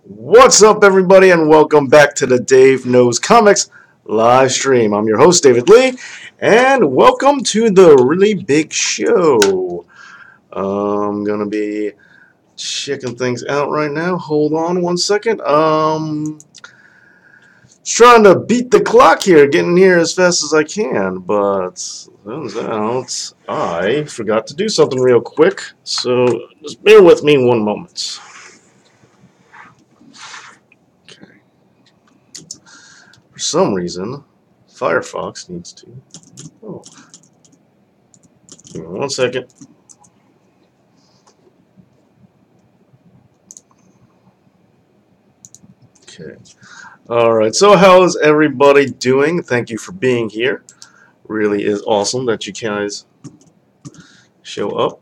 What's up, everybody, and welcome back to the Dave Knows Comics live stream. I'm your host, David Lee, and welcome to the really big show. I'm gonna be checking things out right now. Hold on one second. Just trying to beat the clock here, getting here as fast as I can, but turns out I forgot to do something real quick. So just bear with me one moment. For some reason, Firefox needs to. Oh, give me one second. Okay. All right. So, how's everybody doing? Thank you for being here. Really is awesome that you guys show up.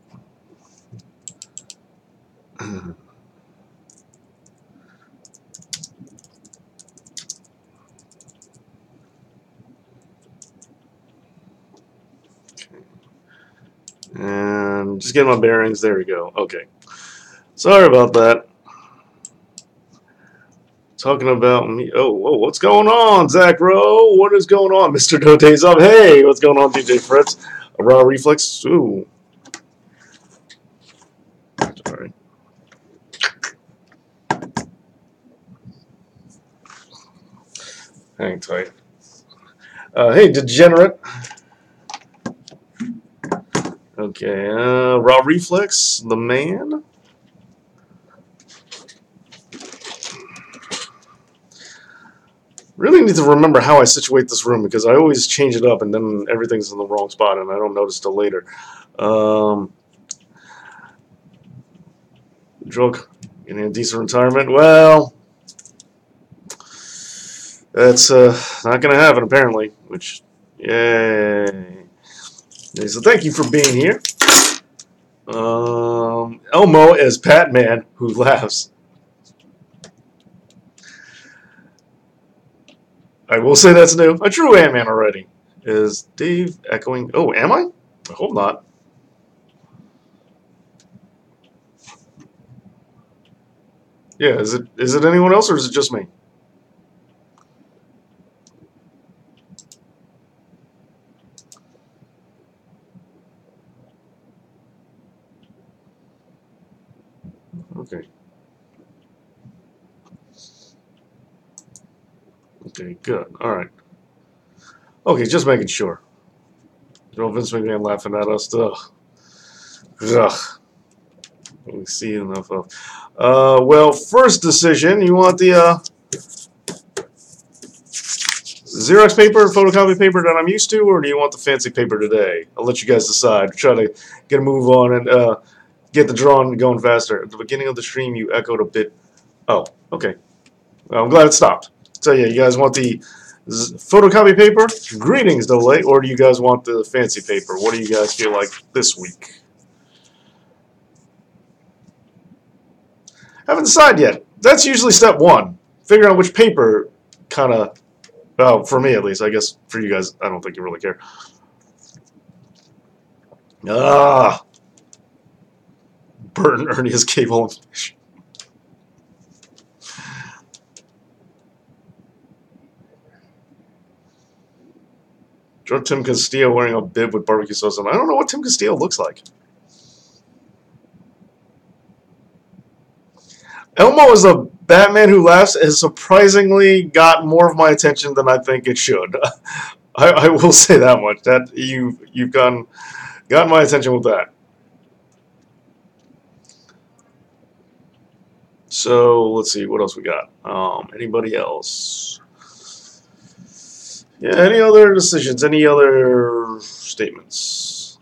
And just getting my bearings. There we go. Okay. Sorry about that. Talking about me. Oh, whoa, what's going on, Zach Rowe? What is going on, Mr. Dote's up? Hey, what's going on, DJ Fritz? A raw reflex. Ooh. Sorry. Hang tight. Hey, degenerate. Okay, raw reflex, the man. Really need to remember how I situate this room because I always change it up and then everything's in the wrong spot and I don't notice till later. Drug getting a decent retirement. Well, that's not going to happen apparently. Which, yay! So thank you for being here. Elmo as Batman who laughs. I will say that's new. I drew Ant-Man already. Is Dave echoing? Oh, am I? I hope not. Yeah, is it anyone else or is it just me? Okay. Okay, good. All right. Okay, just making sure. Don't Vince McMahon laughing at us. Ugh. Ugh. We see enough of. Well, first decision. You want the Xerox paper, photocopy paper that I'm used to, or do you want the fancy paper today? I'll let you guys decide. Try to get a move on and get the drawing going faster. At the beginning of the stream, you echoed a bit. Oh, okay. Well, I'm glad it stopped. So yeah, you guys want the photocopy paper? Greetings, delay, or do you guys want the fancy paper? What do you guys feel like this week? Haven't decided yet. That's usually step one. Figuring out which paper kind of, well, for me at least. I guess for you guys, I don't think you really care. Ah, Bert and Ernie as Cable and Fish. Draw Tim Castillo wearing a bib with barbecue sauce on. I don't know what Tim Castillo looks like. Elmo is a Batman who laughs has surprisingly got more of my attention than I think it should. I will say that much. That you've gotten my attention with that. So let's see what else we got. Anybody else? Yeah. Any other decisions? Any other statements?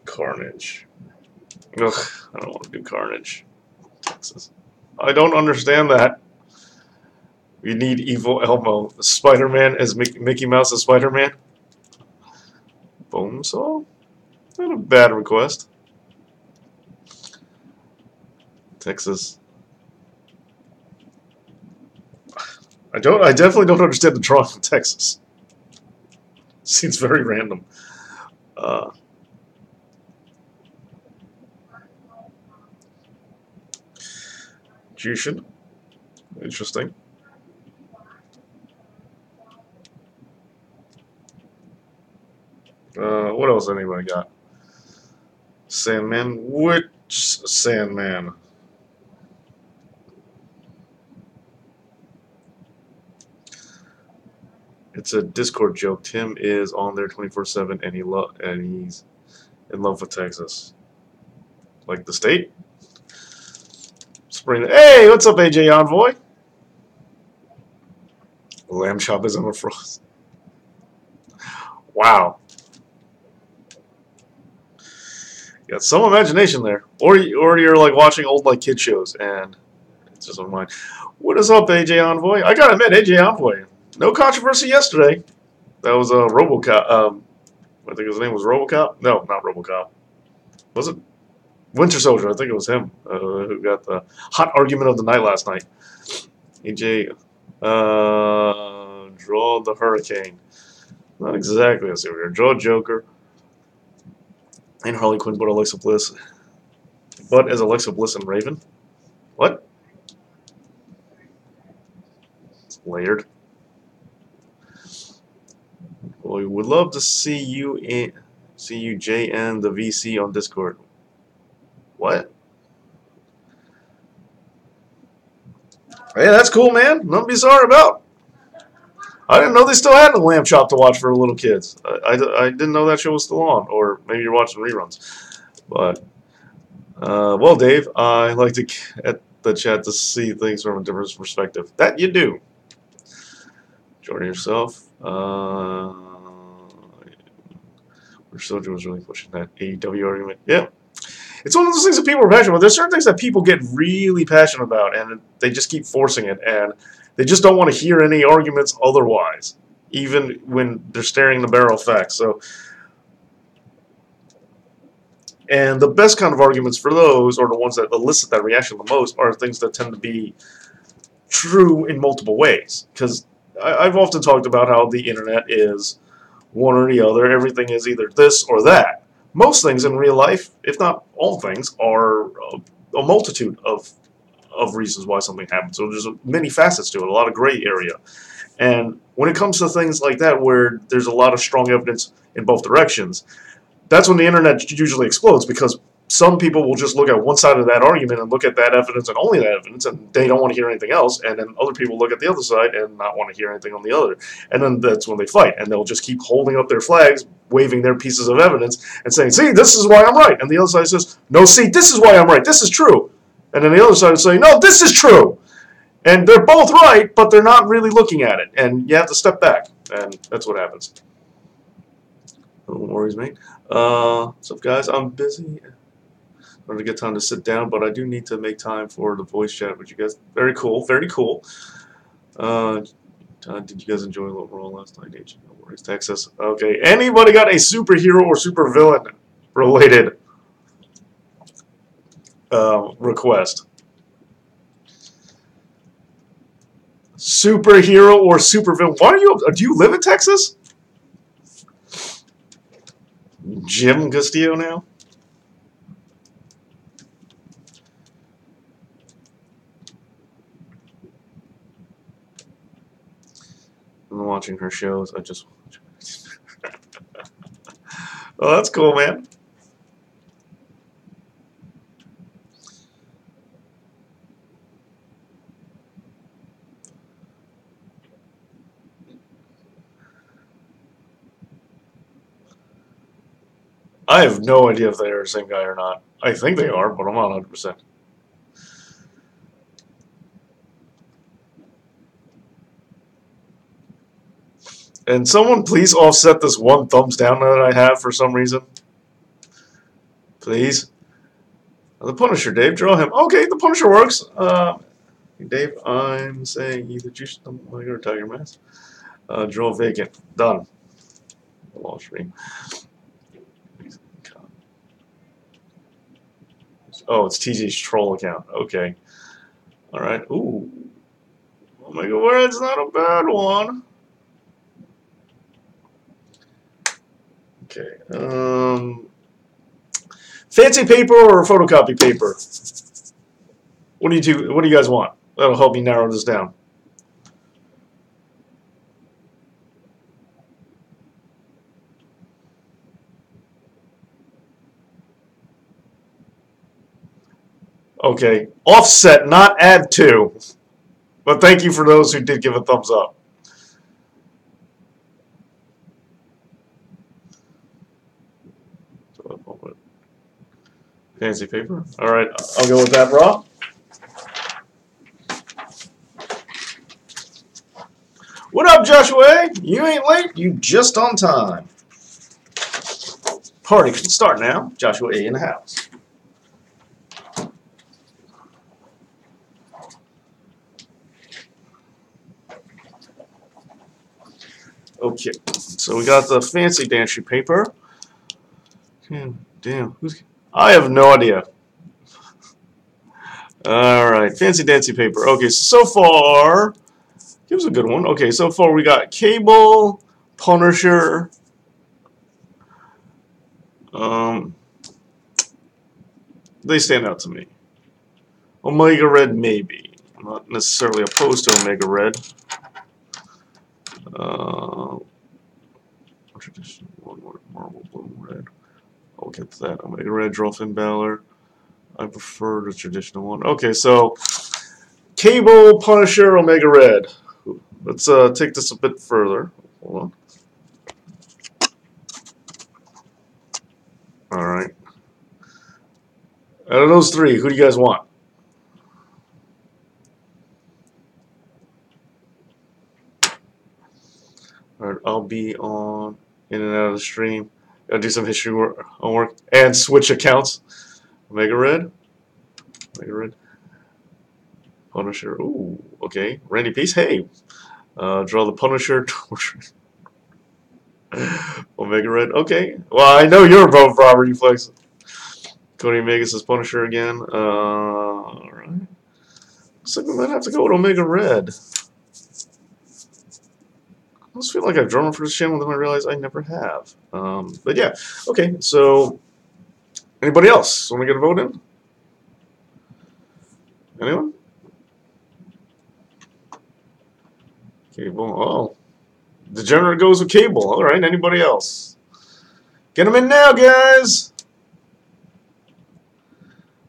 Carnage. Ugh, I don't want to do Carnage. Texas. I don't understand that. We need evil Elmo. Spider-Man as Mickey Mouse as Spider-Man. Bonesaw? Not a bad request. Texas. I definitely don't understand the drawing from Texas. Seems very random. Uh, Jushin. Interesting. What else anybody got? Sandman? Which Sandman? It's a Discord joke. Tim is on there 24/7, and he's in love with Texas, like the state. Spring. Hey, what's up, AJ Envoy? Lamb chop is on a frost. Wow, you got some imagination there, or you're like watching old like kid shows, and it's just on mine. What is up, AJ Envoy? I gotta admit, AJ Envoy. No controversy yesterday. That was a RoboCop. I think his name was RoboCop. No, not RoboCop. Was it Winter Soldier? I think it was him who got the hot argument of the night last night. AJ, draw the Hurricane. Not exactly a superhero. Draw Joker and Harley Quinn, but Alexa Bliss. But as Alexa Bliss and Raven? What? It's layered. Well, we would love to see you Jay, and the VC on Discord. What? Hey, that's cool, man. Nothing to be sorry about. I didn't know they still had a lamb chop to watch for little kids. I didn't know that show was still on, or maybe you're watching reruns. But, well, Dave, I like to get the chat to see things from a different perspective. That you do. Jordan yourself. Soja was really pushing that AEW argument. Yeah. It's one of those things that people are passionate about. There's certain things that people get really passionate about, and they just keep forcing it, and they just don't want to hear any arguments otherwise, even when they're staring the barrel of facts. So, and the best kind of arguments for those, or the ones that elicit that reaction the most, are things that tend to be true in multiple ways. Because I've often talked about how the internet is one or the other. Everything is either this or that. Most things in real life, if not all things, are a multitude of reasons why something happens. So there's many facets to it, a lot of gray area. And when it comes to things like that, where there's a lot of strong evidence in both directions, that's when the internet usually explodes, because some people will just look at one side of that argument and look at that evidence and only that evidence, and they don't want to hear anything else. And then other people look at the other side and not want to hear anything on the other. And then that's when they fight, and they'll just keep holding up their flags, waving their pieces of evidence, and saying, "See, this is why I'm right." And the other side says, "No, see, this is why I'm right. This is true." And then the other side is saying, "No, this is true." And they're both right, but they're not really looking at it. And you have to step back, and that's what happens. No worries, mate. What's up, guys? I'm busy. I don't get time to sit down, but I do need to make time for the voice chat with you guys. Very cool, very cool. Did you guys enjoy Raw last night? No worries, Texas. Okay, anybody got a superhero or supervillain related request? Superhero or supervillain? Why are you? Do you live in Texas? Jim Castillo now? I'm watching her shows. I just. Oh, that's cool, man. I have no idea if they are the same guy or not. I think they are, but I'm not 100%. And someone please offset this one thumbs down that I have for some reason. Please. The Punisher, Dave. Draw him. Okay, the Punisher works. Dave, I'm saying either Juice or Tiger Mask. Draw vacant. Done. Long stream. Oh, it's TJ's troll account. Okay. Alright. Ooh. Omega World's not a bad one. Okay. Fancy paper or photocopy paper? What do you guys want? That'll help me narrow this down. Okay. Offset, not add to. But thank you for those who did give a thumbs up. Fancy paper. All right, I'll go with that, raw. What up, Joshua? You ain't late. You just on time. Party can start now. Joshua A in the house. Okay, so we got the fancy dancy paper. Damn, I have no idea. All right, fancy dancy paper. Okay, so far, here's a good one. Okay, so far we got Cable, Punisher. They stand out to me. Omega Red, maybe. I'm not necessarily opposed to Omega Red. Traditional one more Marvel Blue Red. I'll get to that. Omega Red, draw Finn Balor. I prefer the traditional one. Okay, so Cable, Punisher, Omega Red. Let's take this a bit further. Hold on. All right. Out of those three, who do you guys want? All right, I'll be on in and out of the stream. Gotta do some history homework and switch accounts. Omega Red. Omega Red. Punisher. Ooh, okay. Randy Peace. Hey. Draw the Punisher. Omega Red. Okay. Well, I know you're above Robert Flex. Cody Omega says Punisher again. Alright. Looks like we might have to go with Omega Red. I almost feel like I've drawn for this channel, then I realize I never have. But yeah. Okay, so anybody else want to get a vote in? Anyone? Cable. Oh. Degenerate goes with Cable. Alright, anybody else? Get them in now, guys!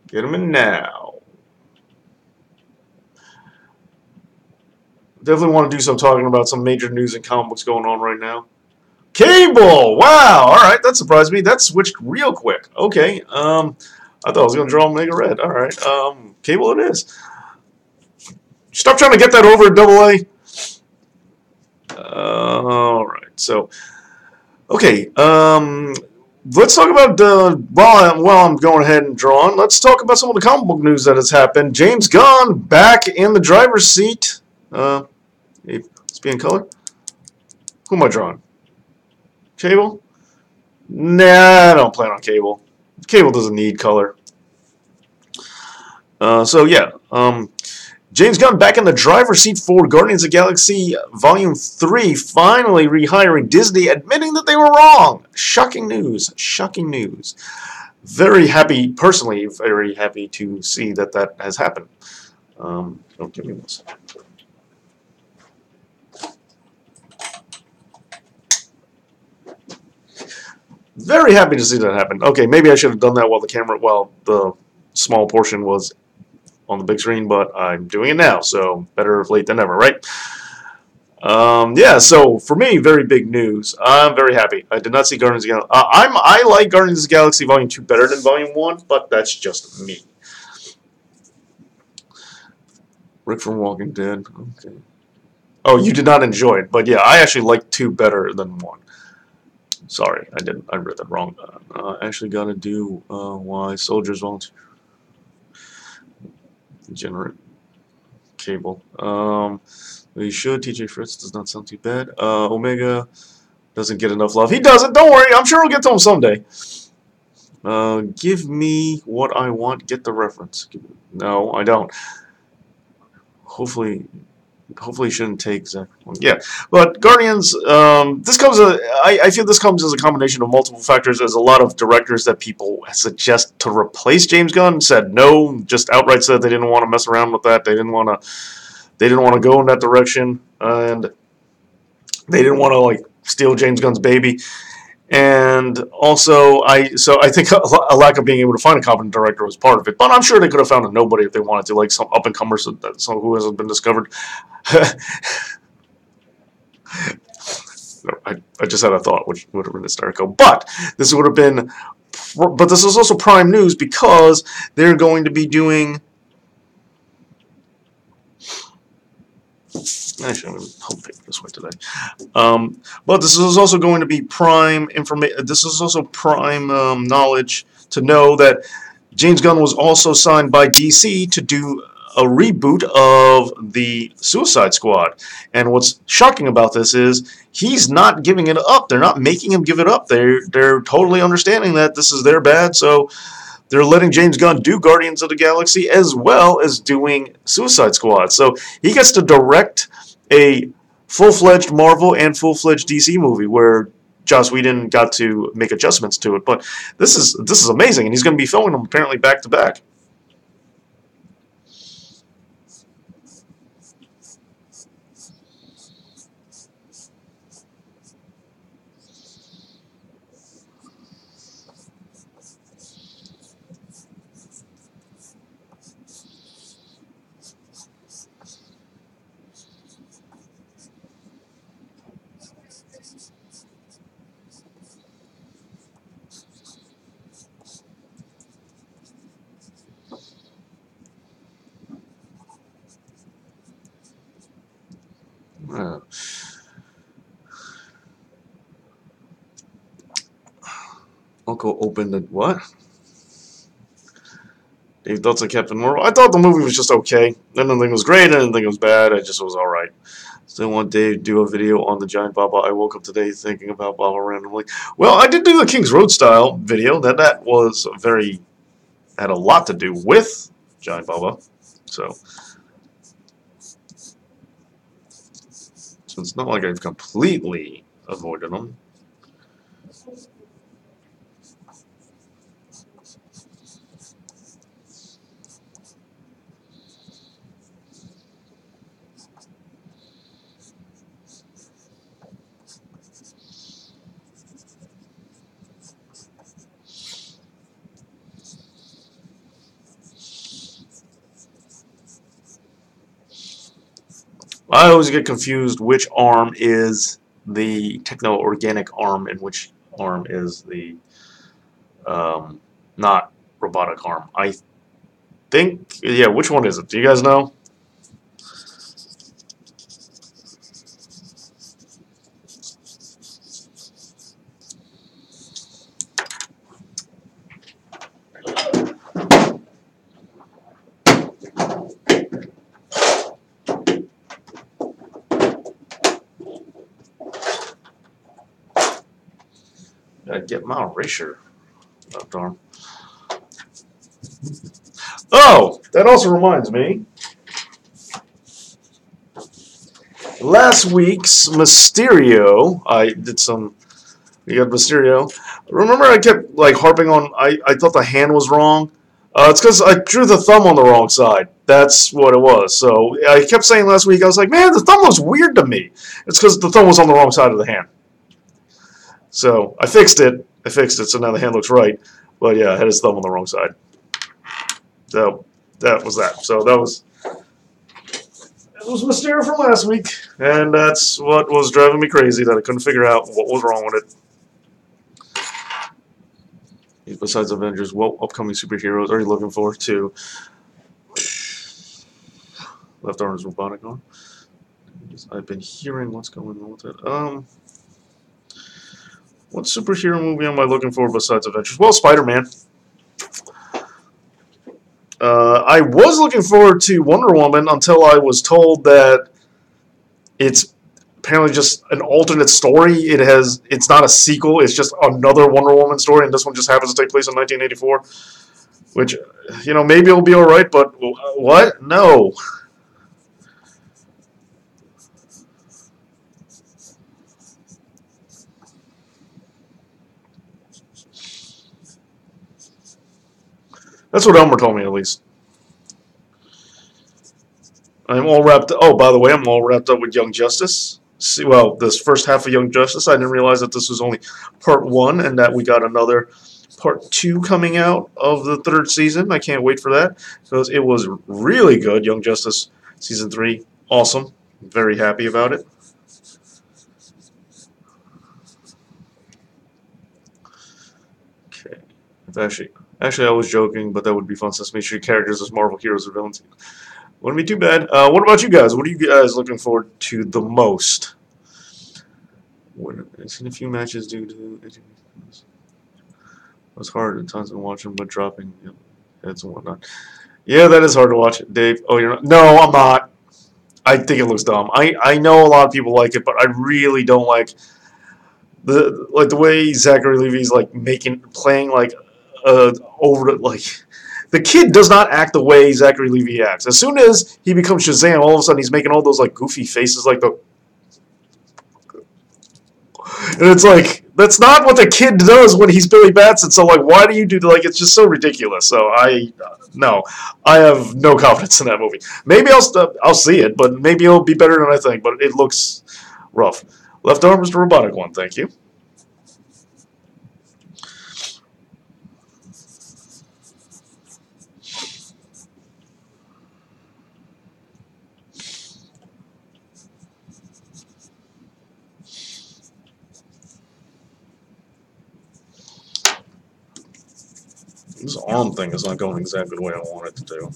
Get them in now. Definitely want to do some talking about some major news and comic books going on right now. Cable! Wow! Alright, that surprised me. That switched real quick. Okay. I thought I was going to draw Omega Red. Alright. Cable it is. Stop trying to get that over double A. Alright, so. Okay. Let's talk about, while I'm going ahead and drawing, let's talk about some of the comic book news that has happened. James Gunn back in the driver's seat. Let's be in color. Who am I drawing? Cable? Nah, I don't plan on Cable. Cable doesn't need color. So yeah, James Gunn back in the driver's seat for Guardians of the Galaxy Volume 3, finally rehiring Disney, admitting that they were wrong. Shocking news. Shocking news. Very happy, personally, very happy to see that that has happened. Don't give me this. Very happy to see that happen. Okay, maybe I should have done that while the small portion was on the big screen, but I'm doing it now, so better late than never, right? Yeah, so for me, very big news. I'm very happy. I did not see Guardians of the Galaxy. I like Guardians of the Galaxy Volume 2 better than Volume 1, but that's just me. Rick from Walking Dead. Okay. Oh, you did not enjoy it, but yeah, I actually like 2 better than 1. Sorry, I read that wrong. Actually got to do why soldiers volunteer. Degenerate. Cable. We should. TJ Fritz does not sound too bad. Omega doesn't get enough love. He doesn't. Don't worry. I'm sure we'll get to him someday. Give me what I want. Get the reference. No, I don't. Hopefully. hopefully shouldn't take exactly one. Yeah, but Guardians. This comes. I feel this comes as a combination of multiple factors. There's a lot of directors that people suggest to replace James Gunn said no, just outright said they didn't want to mess around with that. They didn't want to. They didn't want to go in that direction, and they didn't want to like steal James Gunn's baby. And also, I think a lack of being able to find a competent director was part of it. But I'm sure they could have found a nobody if they wanted to, like some up and comers, some who hasn't been discovered. I just had a thought, which would have been hysterical. But this would have been, but this is also prime news because they're going to be doing. Actually, I'm going to hold paper this way today. But this is also going to be prime information. This is also prime knowledge to know that James Gunn was also signed by DC to do a reboot of the Suicide Squad. And what's shocking about this is he's not giving it up. They're not making him give it up. They're totally understanding that this is their bad. So they're letting James Gunn do Guardians of the Galaxy as well as doing Suicide Squad. So he gets to direct a full-fledged Marvel and full-fledged DC movie where Joss Whedon got to make adjustments to it. But this is amazing, and he's going to be filming them apparently back to back. Uncle opened the what? Dave thoughts of Captain Marvel. I thought the movie was just okay. I didn't think it was great. I didn't think it was bad. I just was all right. Still want Dave to do a video on the Giant Baba. I woke up today thinking about Baba randomly. Well, I did do the King's Road style video. That was had a lot to do with Giant Baba. So it's not like I've completely avoided them. I always get confused which arm is the techno-organic arm and which arm is the not robotic arm. I think, yeah, which one is it? Do you guys know? Gotta get my erasure left arm. Oh, that also reminds me. Last week's Mysterio, I did some. We got Mysterio. Remember, I kept like harping on. I thought the hand was wrong. It's because I drew the thumb on the wrong side. That's what it was. So I kept saying last week. I was like, man, the thumb was weird to me. It's because the thumb was on the wrong side of the hand. So I fixed it. So now the hand looks right. But yeah, I had his thumb on the wrong side. So that was that. So that was Mysterio from last week, and that's what was driving me crazy, that I couldn't figure out what was wrong with it. Besides Avengers, what upcoming superheroes are you looking forward to? Left arm is robotic arm. I've been hearing what's going on with it. What superhero movie am I looking for besides Avengers? Well, Spider-Man. I was looking forward to Wonder Woman until I was told that it's apparently just an alternate story. It's not a sequel. It's just another Wonder Woman story, and this one just happens to take place in 1984. Which, maybe it'll be all right, but what? No. That's what Elmer told me, at least. I'm all wrapped. Oh, by the way, I'm all wrapped up with Young Justice. See, well, this first half of Young Justice, I didn't realize that this was only part one, and that we got another part two coming out of the third season. I can't wait for that because it was really good. Young Justice season 3, awesome. Very happy about it. Okay, actually, I was joking, but that would be fun since we treat characters as Marvel heroes or villains. Wouldn't be too bad. What about you guys? What are you guys looking forward to the most? I've seen a few matches due to it was hard at times to watch them, but dropping heads and whatnot. Yeah, that is hard to watch, Dave. Oh, you're not? No, I'm not. I think it looks dumb. I know a lot of people like it, but I really don't like the way Zachary Levi's like playing like over like the kid does not act the way Zachary Levi acts. As soon as he becomes Shazam, all of a sudden he's making all those like goofy faces, like the, and it's like that's not what the kid does when he's Billy Batson. So like, why do you do like? It's just so ridiculous. So no, I have no confidence in that movie. Maybe I'll see it, but maybe it'll be better than I think. But it looks rough. Left arm is the robotic one. Thank you. This arm thing is not going exactly the way I want it to do.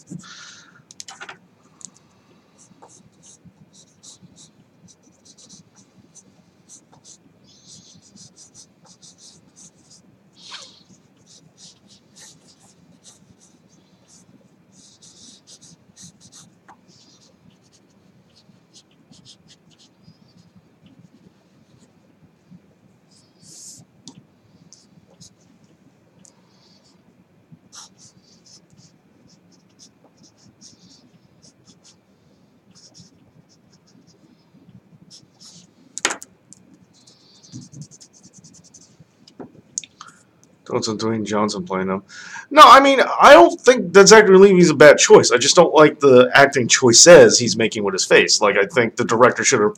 What's Dwayne Johnson playing them? No, I mean I don't think that Zachary Levi's a bad choice. I just don't like the acting choices he's making with his face. Like I think the director should have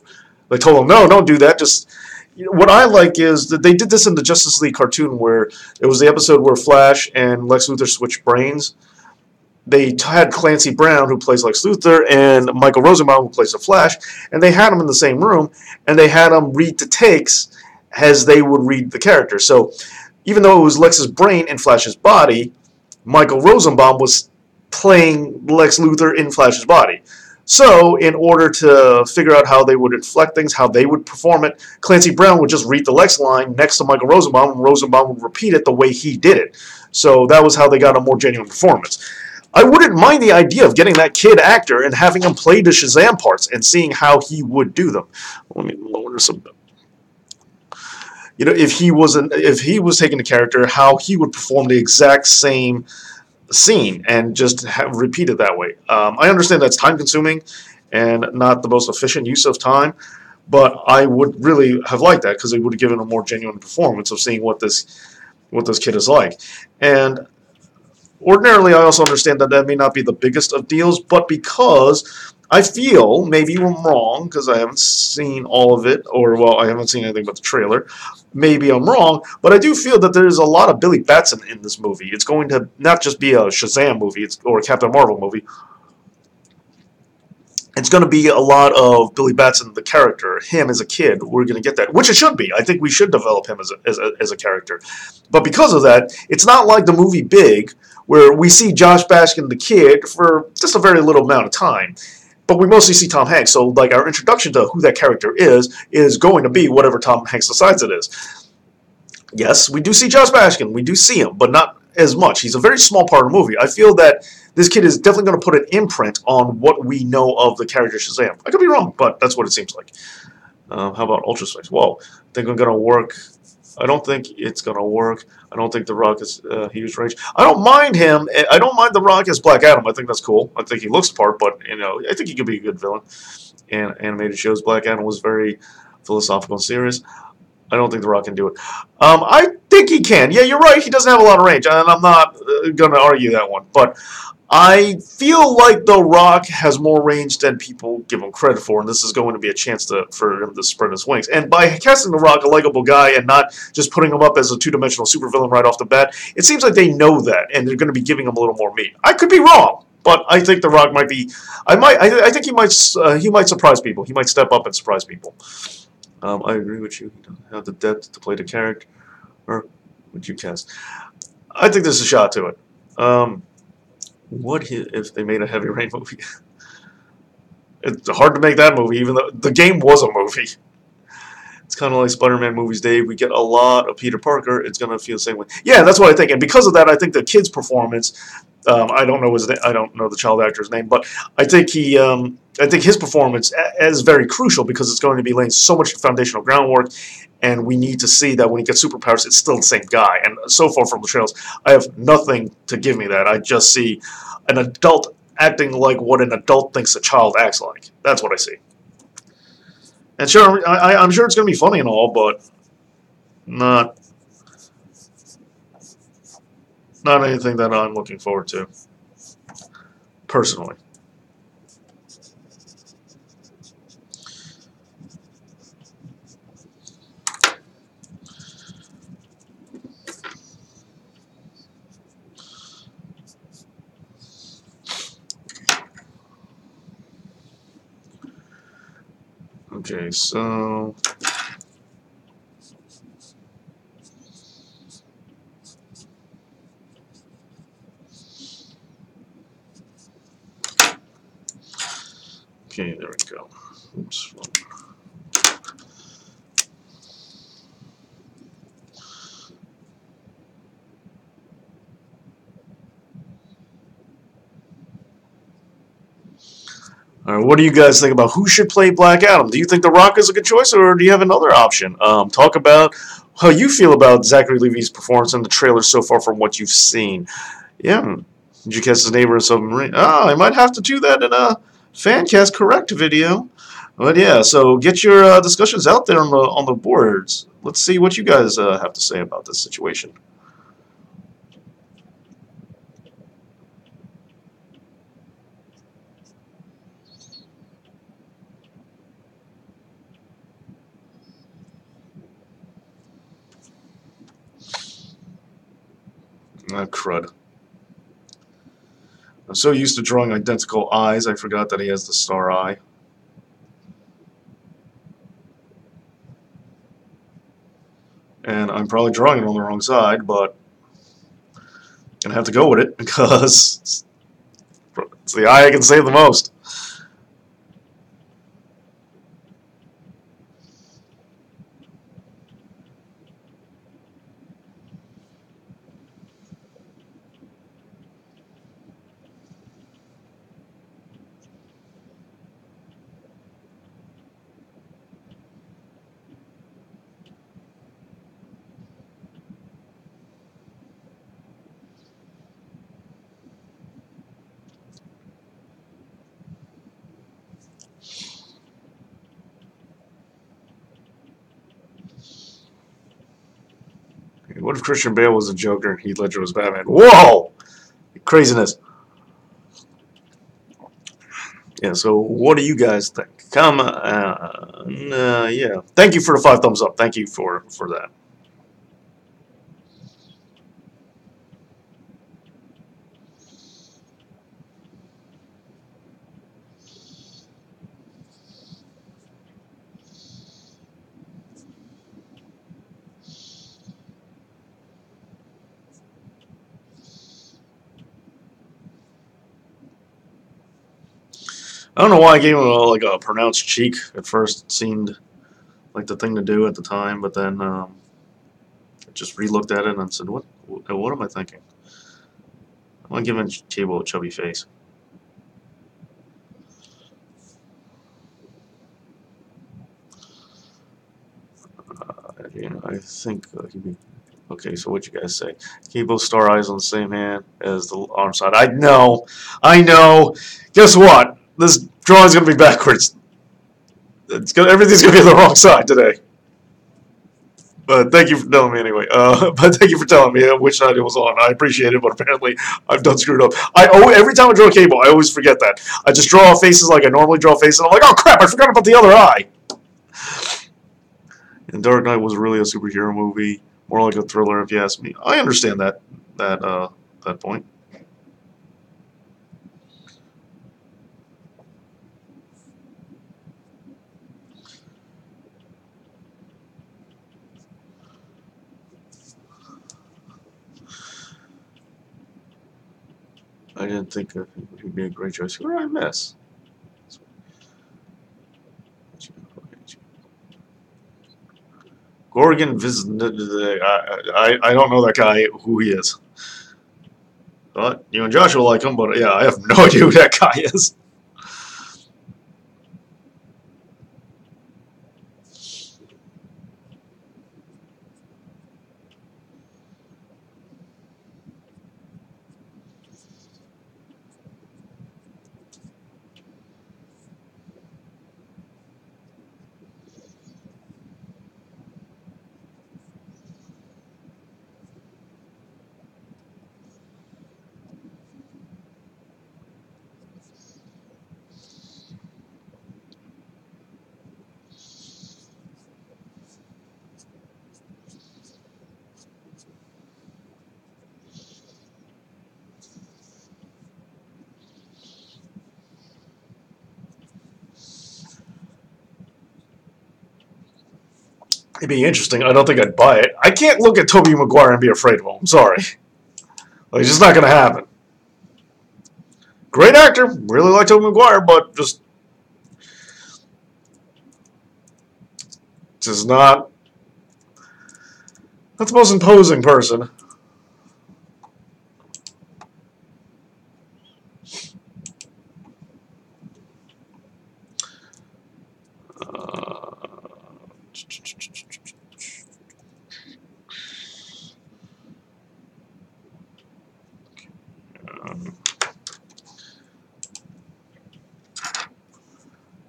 like told him, no, don't do that. Just what I like is that they did this in the Justice League cartoon where it was the episode where Flash and Lex Luthor switched brains. They had Clancy Brown, who plays Lex Luthor, and Michael Rosenbaum, who plays the Flash, and they had them in the same room, and they had them read the takes as they would read the character. So even though it was Lex's brain in Flash's body, Michael Rosenbaum was playing Lex Luthor in Flash's body. So, in order to figure out how they would inflect things, how they would perform it, Clancy Brown would just read the Lex line next to Michael Rosenbaum, and Rosenbaum would repeat it the way he did it. So that was how they got a more genuine performance. I wouldn't mind the idea of getting that kid actor and having him play the Shazam parts and seeing how he would do them. Let me lower some. You know, if he was taking the character, how he would perform the exact same scene and just repeat it that way. I understand that's time consuming and not the most efficient use of time, but I would really have liked that because it would have given a more genuine performance of seeing what this kid is like. And ordinarily, I also understand that that may not be the biggest of deals, but because I feel, maybe I'm wrong, because I haven't seen all of it, or, well, I haven't seen anything but the trailer. Maybe I'm wrong, but I do feel that there's a lot of Billy Batson in this movie. It's going to not just be a Shazam movie or a Captain Marvel movie. It's going to be a lot of Billy Batson, the character, him as a kid. We're going to get that, which it should be. I think we should develop him as a character. But because of that, it's not like the movie Big, where we see Josh Baskin, the kid, for just a very little amount of time. But we mostly see Tom Hanks, so like our introduction to who that character is going to be whatever Tom Hanks decides it is. Yes, we do see Josh Baskin, we do see him, but not as much. He's a very small part of the movie. I feel that this kid is definitely going to put an imprint on what we know of the character Shazam. I could be wrong, but that's what it seems like. How about Ultra Space? Whoa, think I'm going to work. I don't think it's going to work. I don't think The Rock is huge range. I don't mind him. I don't mind The Rock as Black Adam. I think that's cool. I think he looks the part, but I think he could be a good villain. And animated shows, Black Adam was very philosophical and serious. I don't think The Rock can do it. I think he can. Yeah, you're right. He doesn't have a lot of range, and I'm not. gonna argue that one, but I feel like The Rock has more range than people give him credit for, and this is going to be a chance for him to spread his wings. And by casting The Rock a likable guy and not just putting him up as a two-dimensional supervillain right off the bat, it seems like they know that, and they're going to be giving him a little more meat. I could be wrong, but I think The Rock might be. I think he might surprise people. He might step up and surprise people. I agree with you. He doesn't have the depth to play the character. Or would you cast? I think there's a shot to it. What if they made a Heavy Rain movie? It's hard to make that movie, even though the game was a movie. It's kind of like Spider-Man movies, Dave. We get a lot of Peter Parker. It's gonna feel the same way. Yeah, that's what I think. And because of that, I think the kid's performance. I don't know I don't know the child actor's name, but I think I think his performance is very crucial because it's going to be laying so much foundational groundwork. And we need to see that when he gets superpowers, it's still the same guy. And so far from the trailers, I have nothing to give me that. I just see an adult acting like what an adult thinks a child acts like. That's what I see. And sure, I'm sure it's going to be funny and all, but not anything that I'm looking forward to, personally. Okay, so okay, there we go. Oops. All right, what do you guys think about who should play Black Adam? Do you think The Rock is a good choice, or do you have another option? Talk about how you feel about Zachary Levi's performance in the trailer so far from what you've seen. Yeah, did you cast his neighbor in Submarine? Oh, I might have to do that in a fan cast correct video. But yeah, so get your discussions out there on the boards. Let's see what you guys have to say about this situation. Crud. I'm so used to drawing identical eyes, I forgot that he has the star eye. And I'm probably drawing it on the wrong side, but I'm gonna have to go with it because it's the eye I can save the most. What if Christian Bale was a Joker and Heath Ledger was Batman? Whoa! Craziness. Yeah, so what do you guys think? Come on. Yeah. Thank you for the 5 thumbs up. Thank you for that. I don't know why I gave him like a pronounced cheek. At first, it seemed like the thing to do at the time, but then I just re-looked at it and said, "What am I thinking? I want to give him Table a chubby face." Yeah, I think he'd be okay. So what you guys say? Keep both star eyes on the same hand as the arm side. I know. Guess what? This drawing's gonna be backwards. Everything's gonna be on the wrong side today. But thank you for telling me anyway. But thank you for telling me which side it was on. I appreciate it, but apparently I've done screwed up. Every time I draw a cable, I always forget that. I just draw faces like I normally draw faces, and I'm like, oh crap, I forgot about the other eye. And Dark Knight was really a superhero movie, more like a thriller, if you ask me. I understand that point. I didn't think it would be a great choice. Who did I miss? Gorgon I don't know that guy, who he is. But you and Joshua like him, but yeah, I have no idea who that guy is. It'd be interesting. I don't think I'd buy it. I can't look at Tobey Maguire and be afraid of him. I'm sorry. Like, it's just not going to happen. Great actor. Really like Tobey Maguire, but just not the most imposing person. Uh,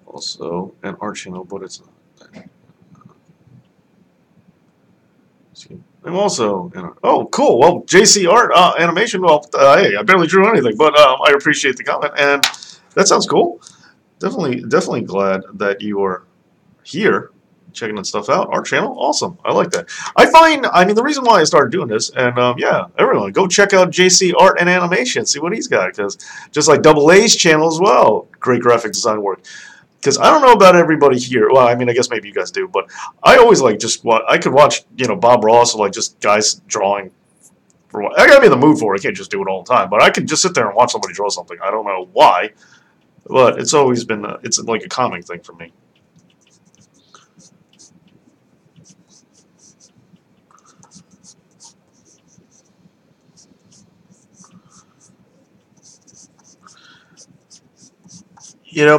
also, an art channel, but it's not. I'm also, oh, cool. Well, JC Art Animation. Well, hey, I barely drew anything, but I appreciate the comment, and that sounds cool. Definitely glad that you are here checking that stuff out. Our channel, awesome. I like that. I mean, the reason why I started doing this, and yeah, everyone, go check out JC Art and Animation, see what he's got, because just like Double A's channel as well, great graphic design work. Because I don't know about everybody here. Well, I mean, I guess maybe you guys do, but I always like just what I could watch, Bob Ross or like just guys drawing. For what I gotta be in the mood for it. I can't just do it all the time, but I could just sit there and watch somebody draw something. I don't know why, but it's always been it's like a calming thing for me.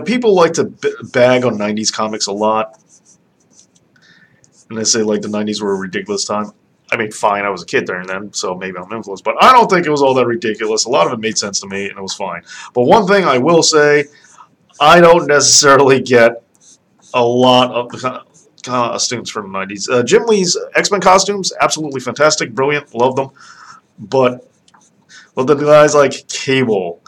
People like to bag on '90s comics a lot, and they say like the '90s were a ridiculous time. I mean, fine, I was a kid during then, so maybe I'm influenced, but I don't think it was all that ridiculous. A lot of it made sense to me, and it was fine. But one thing I will say, I don't necessarily get a lot of the costumes from the '90s. Jim Lee's X-Men costumes, absolutely fantastic, brilliant, love them. But the guys like Cable,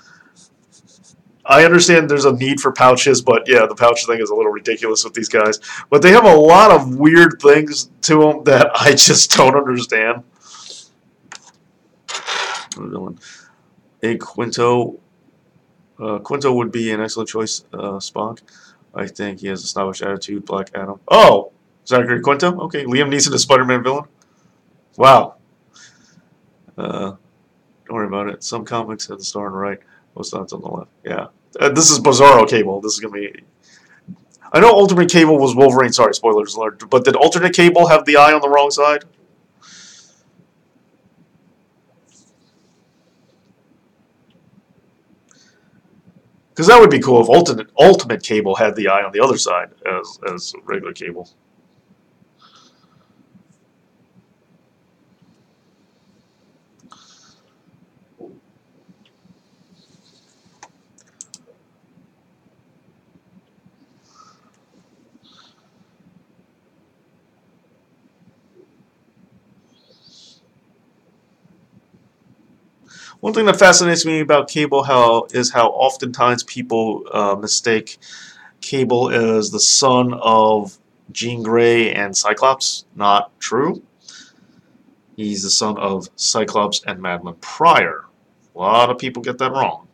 I understand there's a need for pouches, but yeah, the pouch thing is a little ridiculous with these guys. But they have a lot of weird things to them that I just don't understand. A Quinto would be an excellent choice, Spock. I think he has a snobbish attitude, Black Adam. Oh, Zachary Quinto? Okay, Liam Neeson is Spider-Man villain? Wow. Don't worry about it. Some comics have the star on the right, most not on the left. Yeah. This is Bizarro Cable. This is going to be... I know Ultimate Cable was Wolverine. Sorry, spoilers alert. But did Alternate Cable have the eye on the wrong side? Because that would be cool if Ultimate Cable had the eye on the other side as regular Cable. One thing that fascinates me about Cable is how oftentimes people mistake Cable as the son of Jean Grey and Cyclops. Not true. He's the son of Cyclops and Madeline Pryor. A lot of people get that wrong.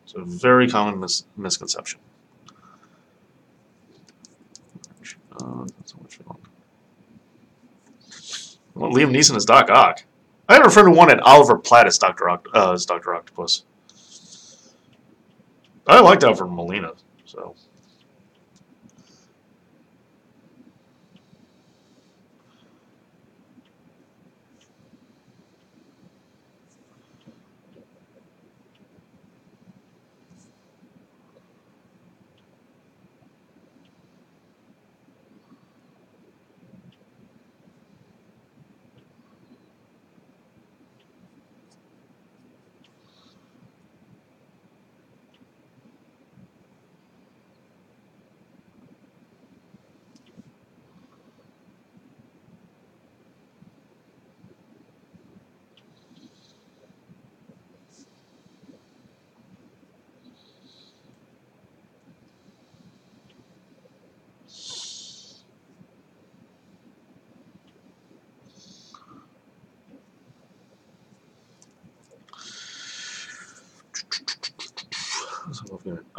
It's a very common misconception. Well, Liam Neeson is Doc Ock. I had a friend who wanted Oliver Platt as Dr. Octopus. I liked Alfred Molina, so.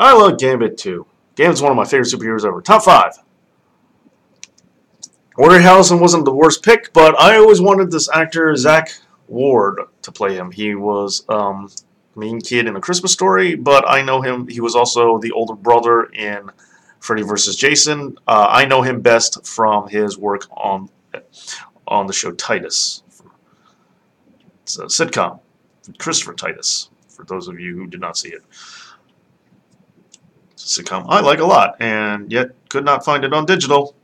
I love Gambit too. Gambit's one of my favorite superheroes ever. Top 5. Woody Harrelson wasn't the worst pick, but I always wanted this actor, Zach Ward, to play him. He was main kid in A Christmas Story, but I know him. He was also the older brother in Freddy vs. Jason. I know him best from his work on the show Titus. It's a sitcom. Christopher Titus, for those of you who did not see it. It's a sitcom I like a lot, and yet could not find it on digital.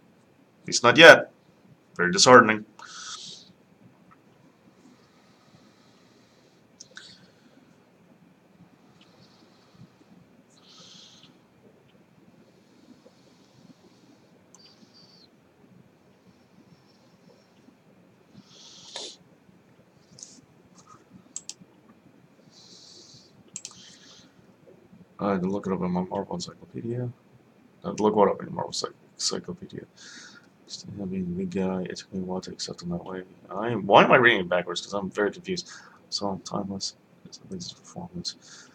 At least not yet. Very disheartening. I had to look it up in my Marvel Encyclopedia. I had to look what up in Marvel Encyclopedia. I mean, big guy. It took me a while to accept him that way. Why am I reading it backwards? Because I'm very confused. So timeless. It's performance.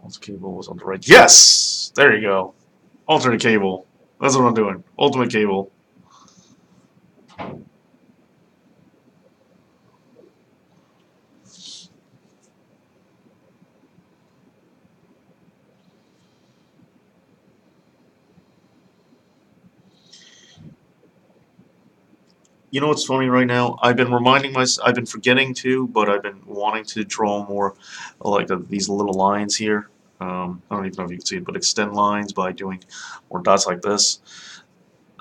Ultimate Cable was on the right. Yes, there you go. Alternate Cable. That's what I'm doing. Ultimate Cable. You know what's funny right now? I've been I've been forgetting to, but I've been wanting to draw more like these little lines here. I don't even know if you can see it, but extend lines by doing more dots like this.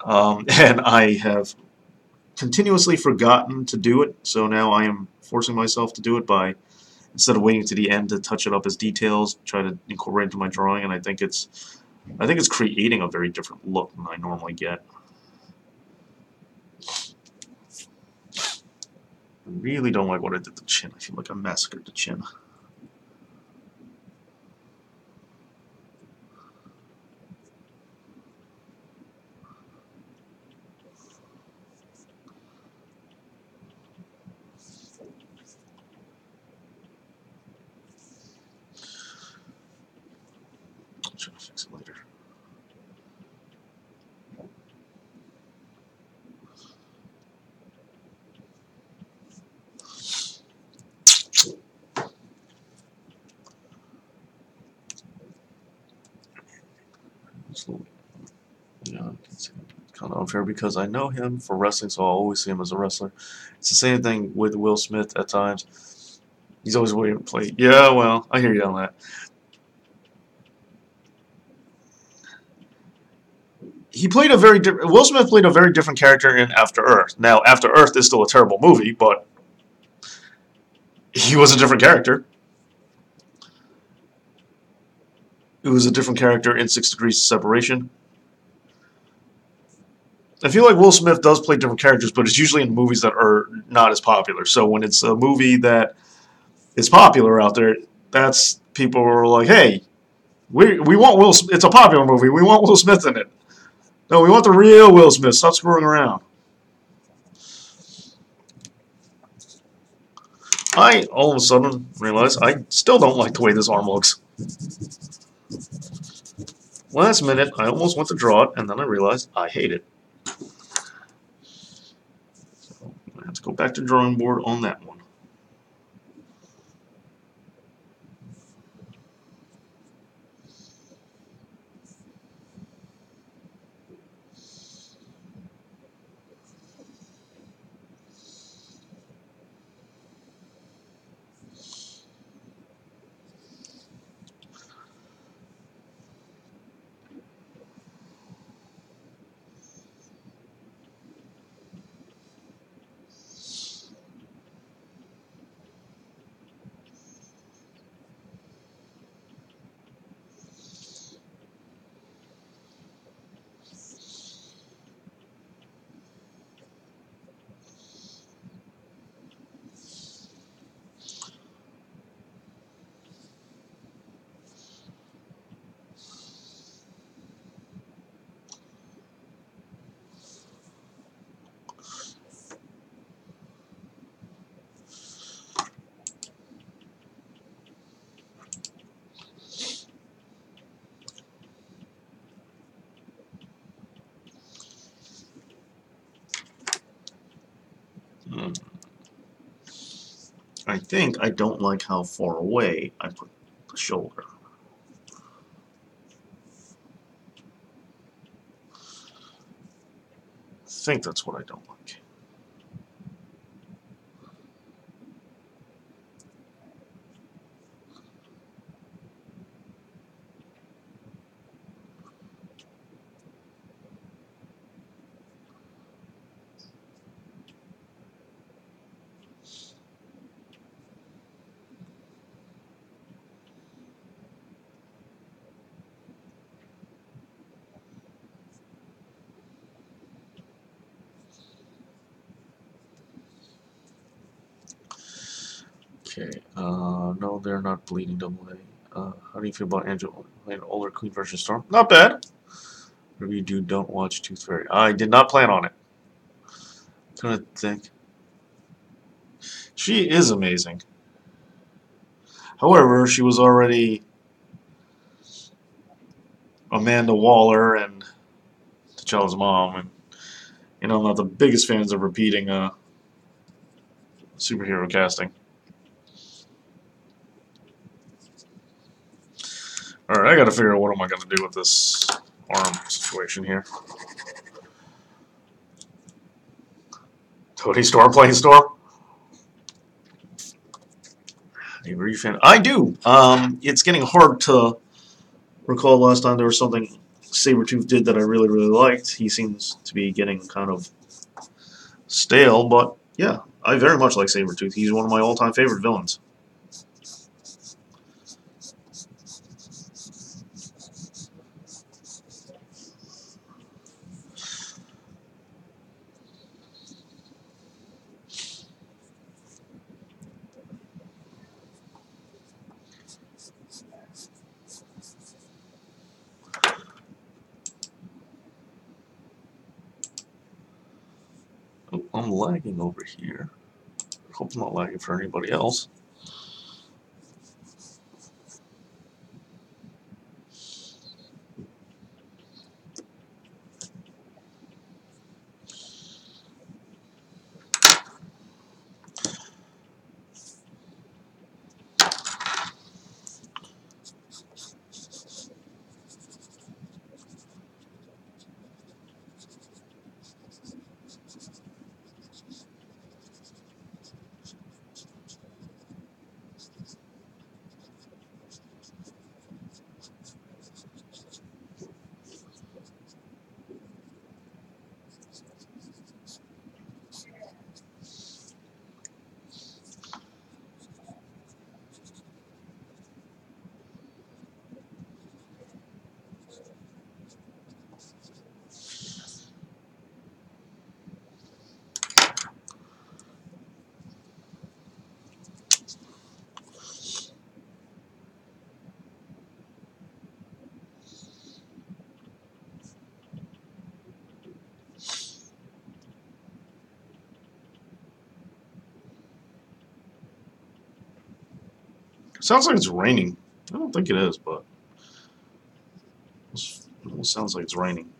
And I have continuously forgotten to do it, so now I am forcing myself to do it by, instead of waiting to the end to touch it up as details, try to incorporate it into my drawing, and I think it's creating a very different look than I normally get. I really don't like what I did to the chin. I feel like I massacred the chin. I'll try to fix it later. Yeah, it's kind of unfair because I know him for wrestling, so I'll always see him as a wrestler. It's the same thing with Will Smith at times. He's always waiting to play. Yeah, well, I hear you on that. Will Smith played a very different character in After Earth. Now, After Earth is still a terrible movie, but he was a different character. It was a different character in 6 Degrees of Separation. I feel like Will Smith does play different characters, but it's usually in movies that are not as popular. So when it's a movie that is popular out there, that's people are like, hey, we want Will. It's a popular movie. We want Will Smith in it. No, we want the real Will Smith. Stop screwing around. I all of a sudden realize I still don't like the way this arm looks. Last minute, I almost went to draw it, and then I realized I hate it. So I have to go back to drawing board on that one. I think I don't like how far away I put the shoulder. I think that's what I don't like. Okay, no, they're not bleeding double A. How do you feel about Angela playing older Queen versus Storm? Not bad. Maybe you don't watch Tooth Fairy. I did not plan on it. Couldn't think. She is amazing. However, she was already Amanda Waller and T'Challa's mom, and I'm not the biggest fans of repeating superhero casting. All right, I got to figure out what am I going to do with this arm situation here. Tony Storm playing Storm. Hey, were you fan? I do. It's getting hard to recall last time there was something Sabretooth did that I really, really liked. He seems to be getting kind of stale, but yeah, I very much like Sabretooth. He's one of my all-time favorite villains. Oh, I'm lagging over here. Hope I'm not lagging for anybody else. Sounds like it's raining. I don't think it is, but it almost sounds like it's raining.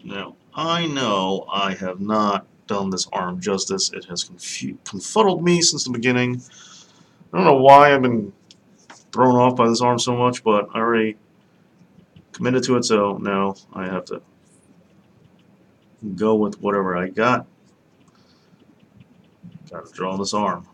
Now, I know I have not done this arm justice. It has confuddled me since the beginning. I don't know why I've been thrown off by this arm so much, but I already committed to it, so now I have to go with whatever I got. Gotta draw this arm.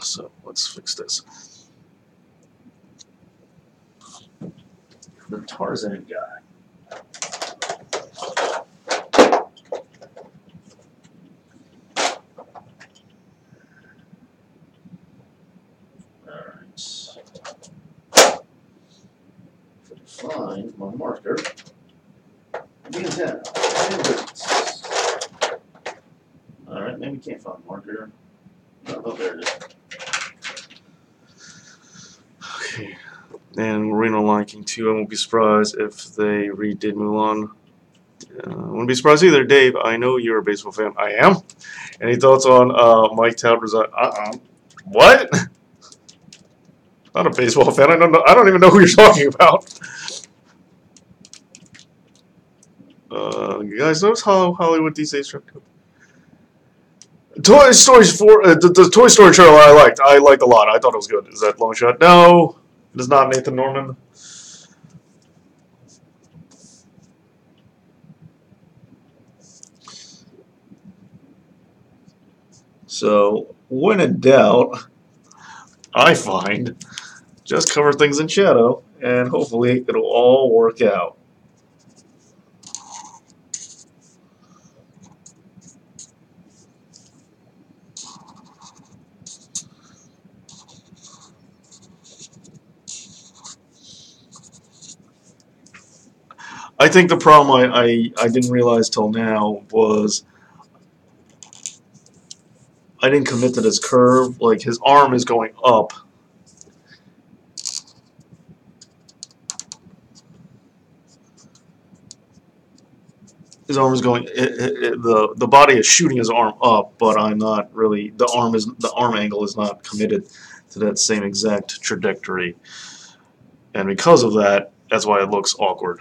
So let's fix this. The Tarzan guy. Alright. Find my marker. The antenna. Alright, maybe can't find marker. Oh, there it is. Okay. And Reno Lion King 2, I won't be surprised if they redid Mulan. I wouldn't be surprised either. Dave, I know you're a baseball fan. I am. Any thoughts on Mike Towers? What? Not a baseball fan. I don't know. I don't even know who you're talking about. You guys notice how Hollywood these days are? Toy Story 4, the Toy Story trailer I liked. I liked a lot. I thought it was good. Is that long shot? No, it is not Nathan Norman. So, when in doubt, I find just cover things in shadow, and hopefully it'll all work out. I think the problem I didn't realize till now was I didn't commit to this curve. Like, his arm is going up. His arm is going. The body is shooting his arm up, but I'm not really. The arm angle is not committed to that same exact trajectory, and because of that, that's why it looks awkward.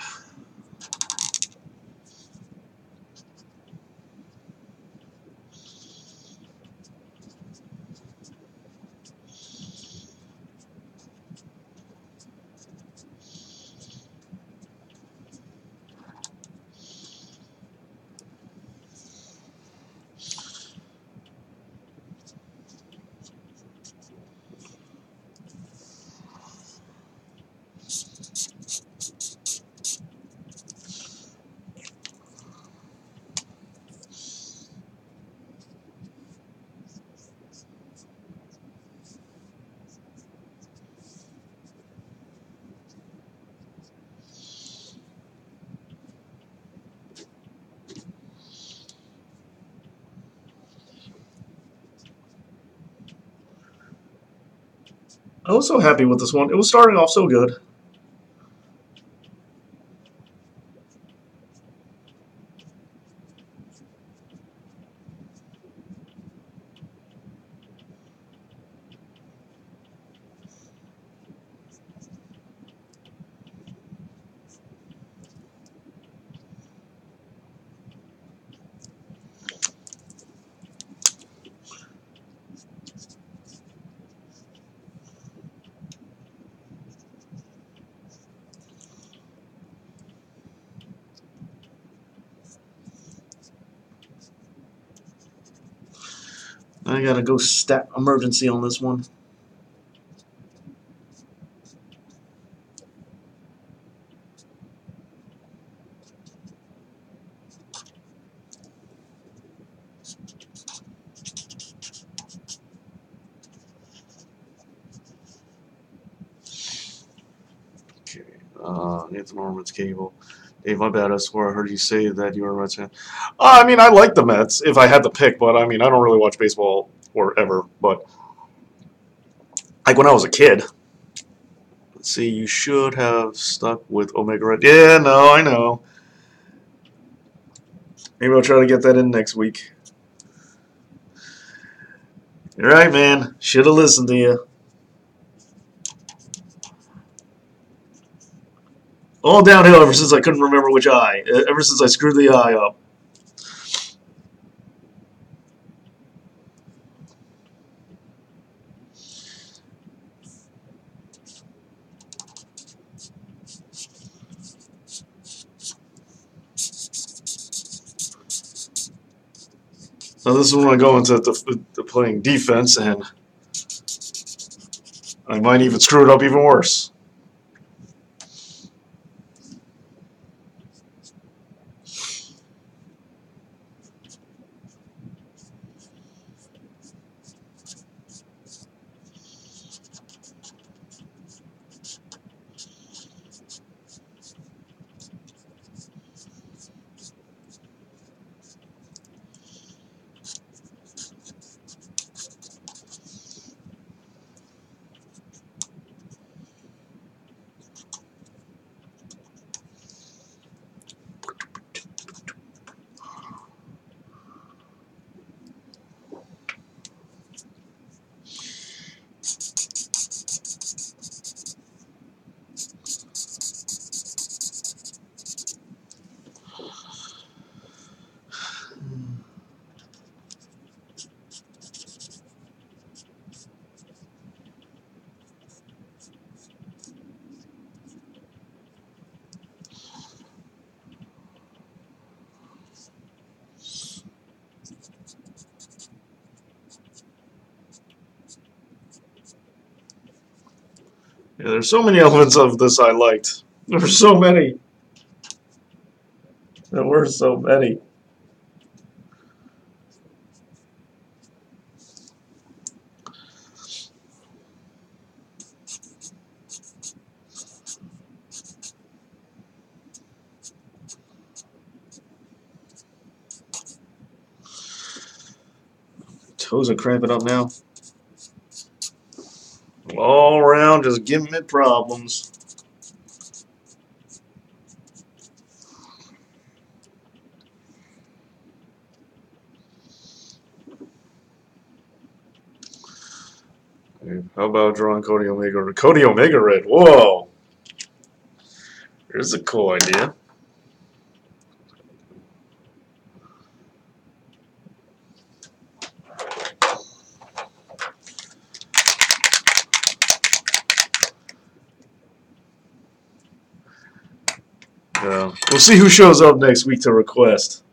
I was so happy with this one. It was starting off so good. I gotta go stat emergency on this one. Okay. Nathan Norman's cable. Dave, my bad. I swear I heard you say that you were a Mets fan. I mean, I like the Mets if I had to pick, but I mean, I don't really watch baseball or ever. But like when I was a kid. Let's see, you should have stuck with Omega Red. Yeah, no, I know. Maybe I'll try to get that in next week. You're right, man. Should have listened to you. All downhill ever since I couldn't remember which eye. Ever since I screwed the eye up. Now this is when I go into the playing defense, and I might even screw it up even worse. Yeah, there's so many elements of this I liked. There were so many. There were so many. Toes are cramping up now. All around, just giving me problems. How about drawing Cody Omega? Cody Omega Red. Whoa. Here's a cool idea. Yeah. We'll see who shows up next week to request.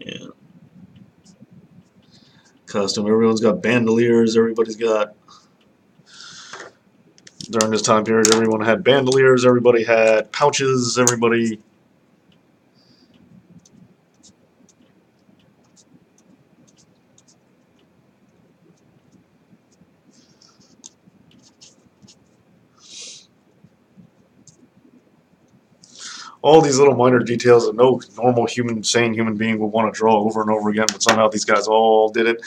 Yeah. Costume. Everyone's got bandoliers. Everybody's got During this time period, everyone had bandoliers, everybody had pouches, everybody. All these little minor details that no normal human, sane human being would want to draw over and over again, but somehow these guys all did it.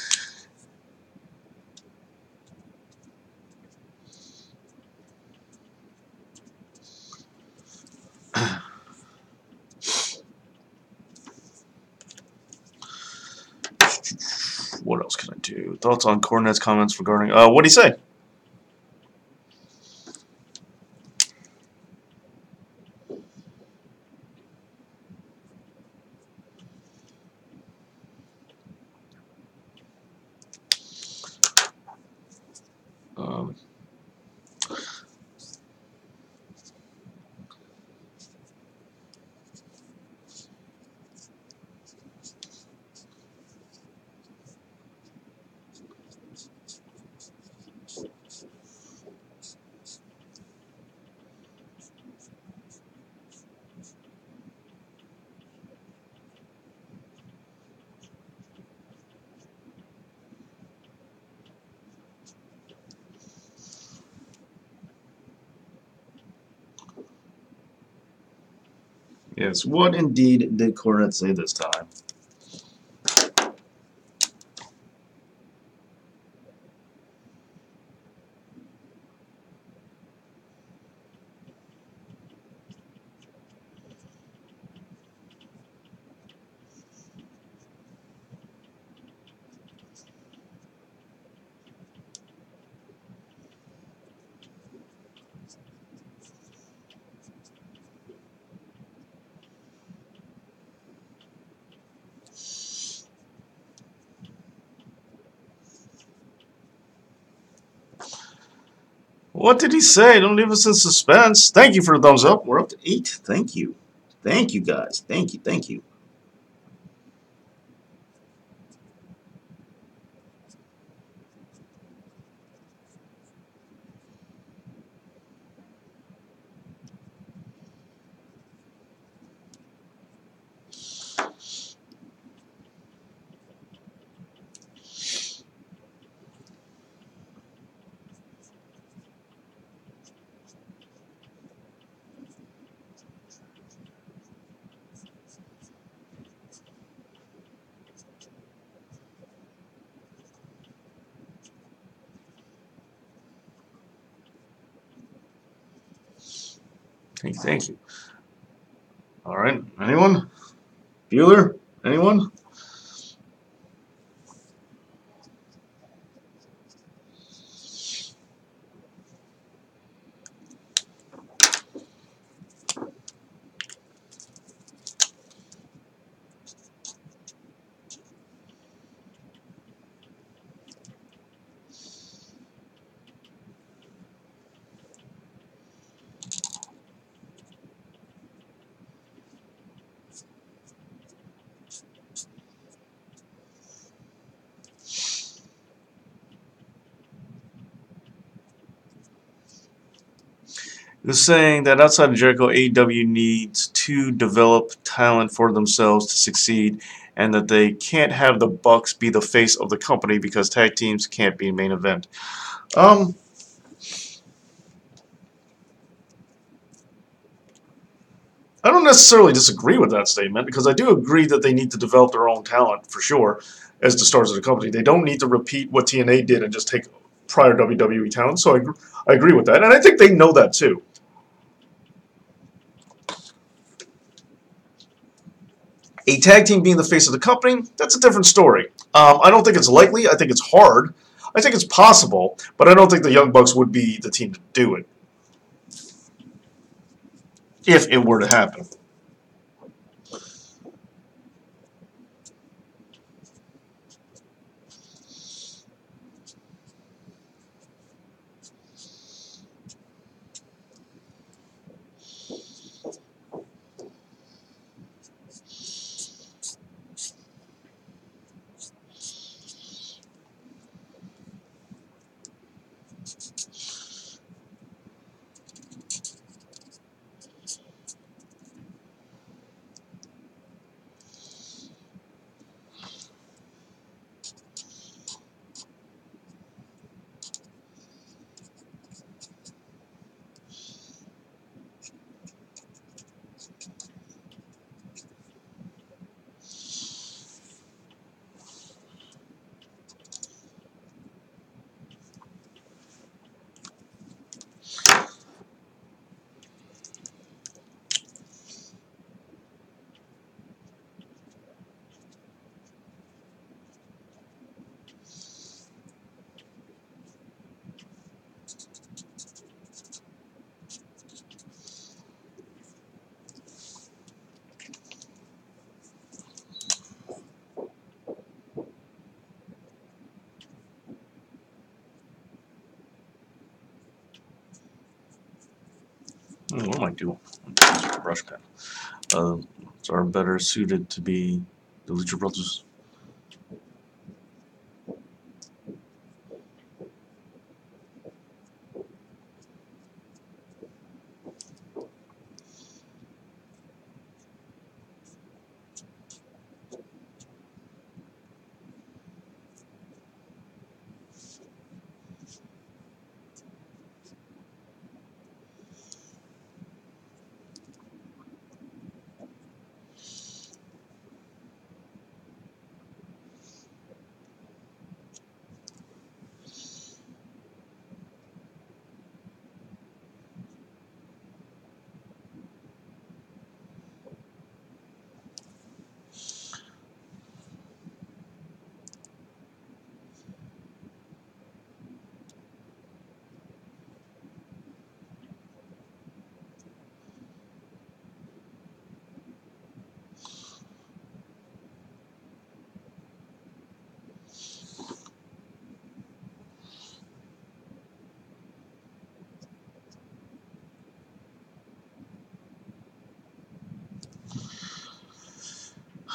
What else can I do? Thoughts on Cornet's comments regarding... what do you say? Um, yes, what indeed did Cornet say this time? What did he say? Don't leave us in suspense. Thank you for the thumbs up. We're up to 8. Thank you. Thank you, guys. Thank you. Thank you. Thank you. All right. Anyone? Bueller? Anyone? They're saying that outside of Jericho, AEW needs to develop talent for themselves to succeed, and that they can't have the Bucks be the face of the company because tag teams can't be main event. I don't necessarily disagree with that statement because I do agree that they need to develop their own talent for sure as the stars of the company. They don't need to repeat what TNA did and just take prior WWE talent. So I agree with that, and I think they know that too. A tag team being the face of the company, that's a different story. I don't think it's likely. I think it's hard. I think it's possible, but I don't think the Young Bucks would be the team to do it if it were to happen. What am I doing? Brush pen. Are better suited to be the Lucha Brothers.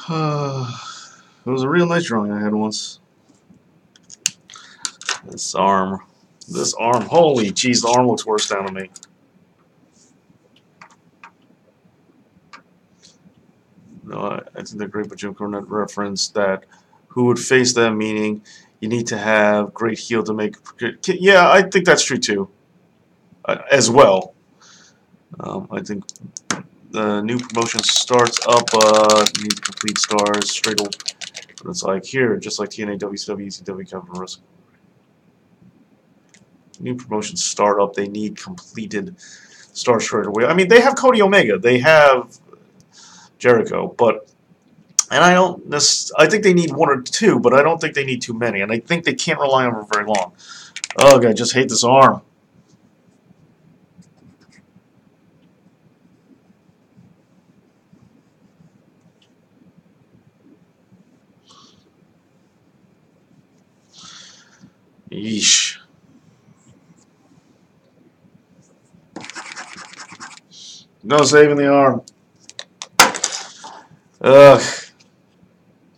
It was a real nice drawing I had once. This arm. Holy jeez, the arm looks worse down to me. No, I think they're great, but Jim Cornette referenced that who would face them, meaning you need to have great heel to make. Yeah, I think that's true too, as well. I think the new promotion starts up. Need to complete stars straight. But it's like here, just like TNA, WCW, ECW, Kevin Rusk. New promotions start up. They need completed stars straight away. I mean, they have Cody Omega. They have Jericho, but. And I think they need one or two, but I don't think they need too many. And I think they can't rely on them for very long. Ugh, I just hate this arm. Yeesh. No saving the arm. Ugh.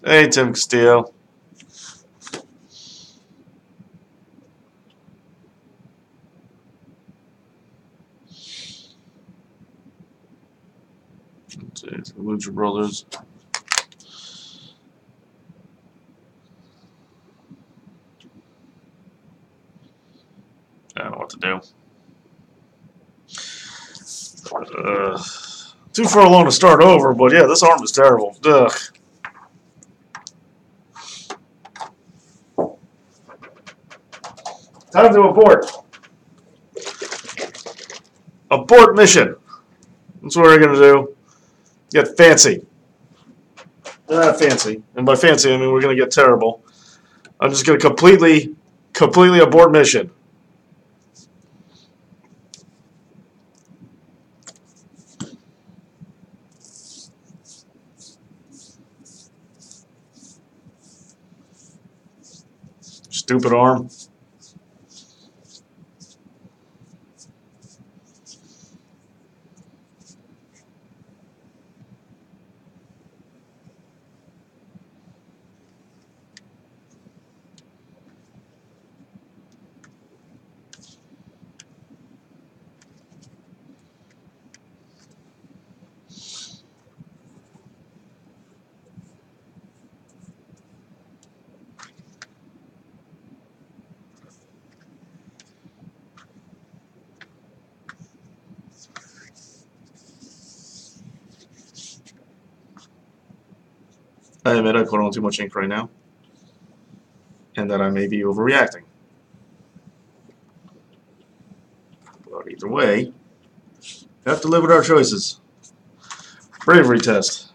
Hey, Tim Castillo. The Lucha Brothers. I don't know what to do. Too far along to start over, but yeah, this arm is terrible. Ugh. Time to abort. Abort mission. That's what we're going to do. Get fancy. Fancy. And by fancy, I mean we're going to get terrible. I'm just going to completely abort mission. Stupid arm. I admit I put on too much ink right now, and that I may be overreacting. But either way, we have to live with our choices. Bravery test.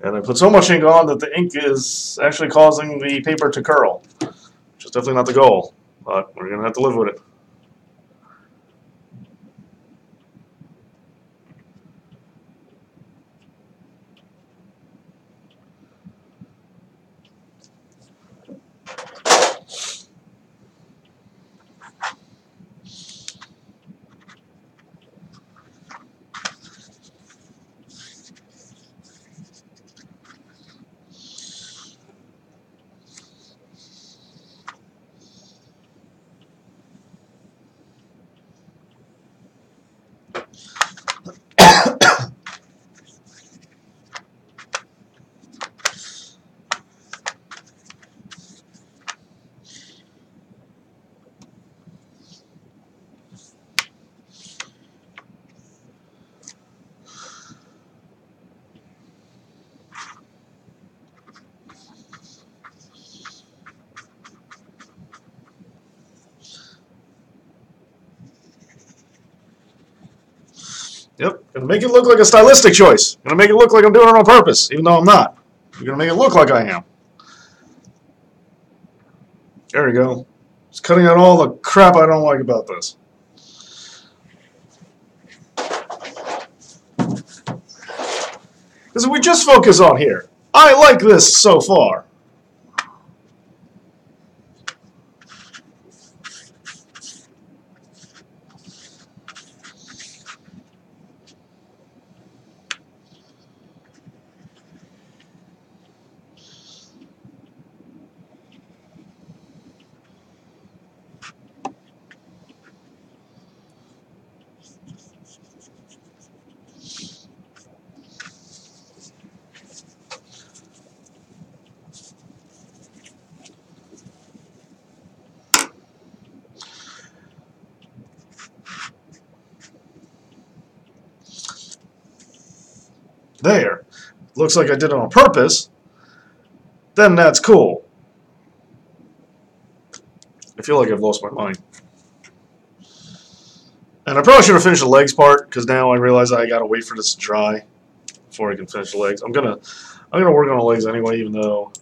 And I put so much ink on that the ink is actually causing the paper to curl, which is definitely not the goal, but we're going to have to live with it. Yep, gonna make it look like a stylistic choice. Gonna make it look like I'm doing it on purpose, even though I'm not. You're gonna make it look like I am. There we go. Just cutting out all the crap I don't like about this. Because if we just focus on here, I like this so far. There. Looks like I did it on purpose. Then that's cool. I feel like I've lost my mind. And I probably should have finished the legs part, because now I realize I gotta wait for this to dry before I can finish the legs. I'm gonna work on the legs anyway, even though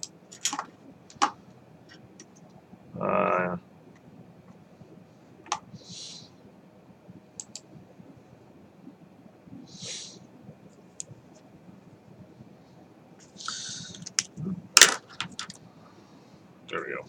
there we go.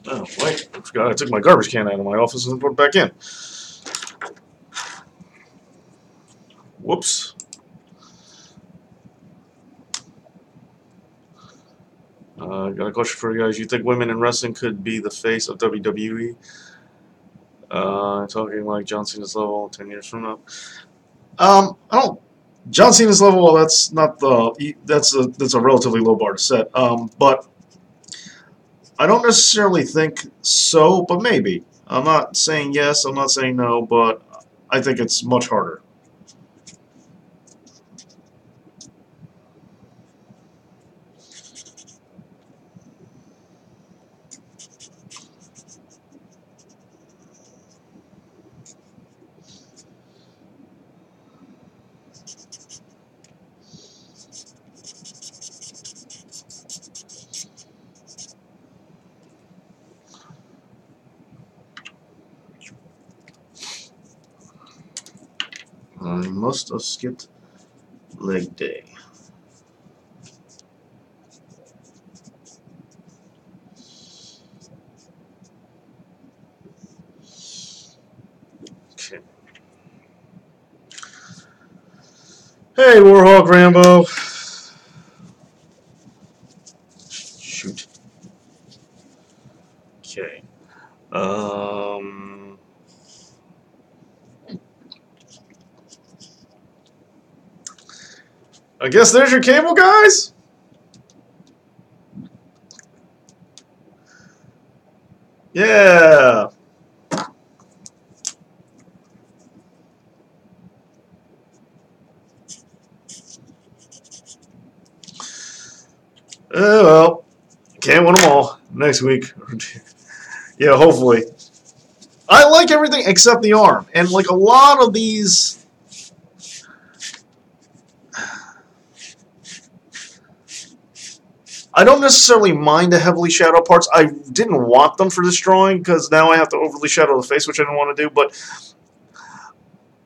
Oh, wait, I forgot I took my garbage can out of my office and put it back in. Whoops. Got a question for you guys. You think women in wrestling could be the face of WWE? Talking like John Cena's level 10 years from now. I don't. John Cena's level. Well, that's not the. That's a relatively low bar to set. But I don't necessarily think so. But maybe. I'm not saying yes. I'm not saying no. But I think it's much harder. I must have skipped leg day. Okay. Hey, Warhawk Rambo. Shoot. Okay. I guess there's your cable, guys. Yeah. Well, can't win them all next week. Yeah, hopefully. I like everything except the arm. And like a lot of these... I don't necessarily mind the heavily shadowed parts. I didn't want them for this drawing because now I have to overly shadow the face, which I didn't want to do. But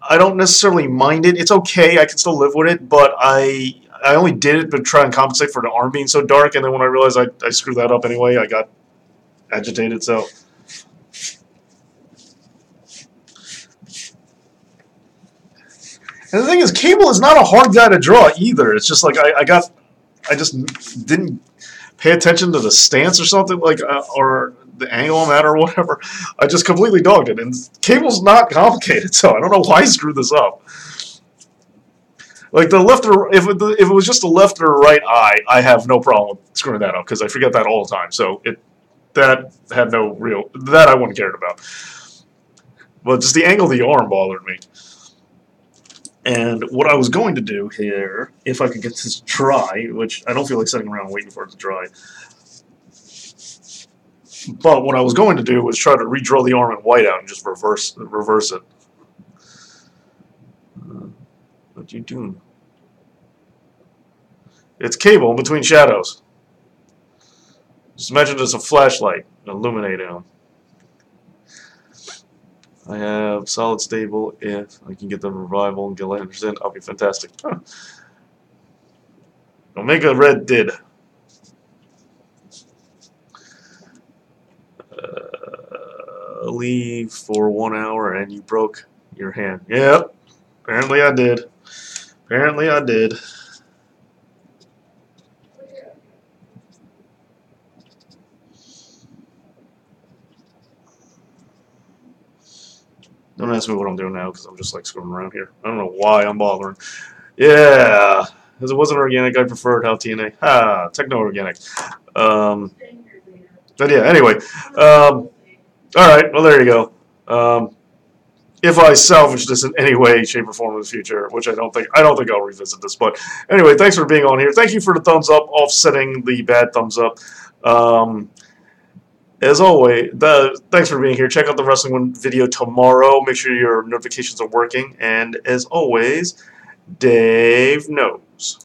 I don't necessarily mind it. It's okay. I can still live with it. But I only did it to try and compensate for the arm being so dark. And then when I realized I screwed that up anyway, I got agitated. So. And the thing is, Cable is not a hard guy to draw either. It's just like I just didn't pay attention to the stance or something, like or the angle on that or whatever. I just completely dogged it. And Cable's not complicated, so I don't know why I screwed this up. Like the left or if it was just the left or right eye, I have no problem screwing that up because I forget that all the time. So that had no real that I wouldn't care about. But just the angle of the arm bothered me. And what I was going to do here, if I could get this dry, which I don't feel like sitting around waiting for it to dry, but what I was going to do was try to redraw the arm in whiteout and just reverse it. What you doing? It's Cable in between shadows. Just imagine there's a flashlight illuminating them. I have solid stable. If I can get the revival and Gil Anderson, I'll be fantastic. Huh. Omega Red did. Leave for 1 hour and you broke your hand. Yep. Apparently I did. Apparently I did. Don't ask me what I'm doing now because I'm just like screwing around here. I don't know why I'm bothering. Yeah, because it wasn't organic, I preferred how TNA. Ha, techno-organic. But yeah, anyway. All right, well there you go. If I salvage this in any way, shape, or form in the future, which I don't think I'll revisit this. But anyway, thanks for being on here. Thank you for the thumbs up, offsetting the bad thumbs up. As always, thanks for being here. Check out the Wrestling One video tomorrow. Make sure your notifications are working. And as always, Dave knows.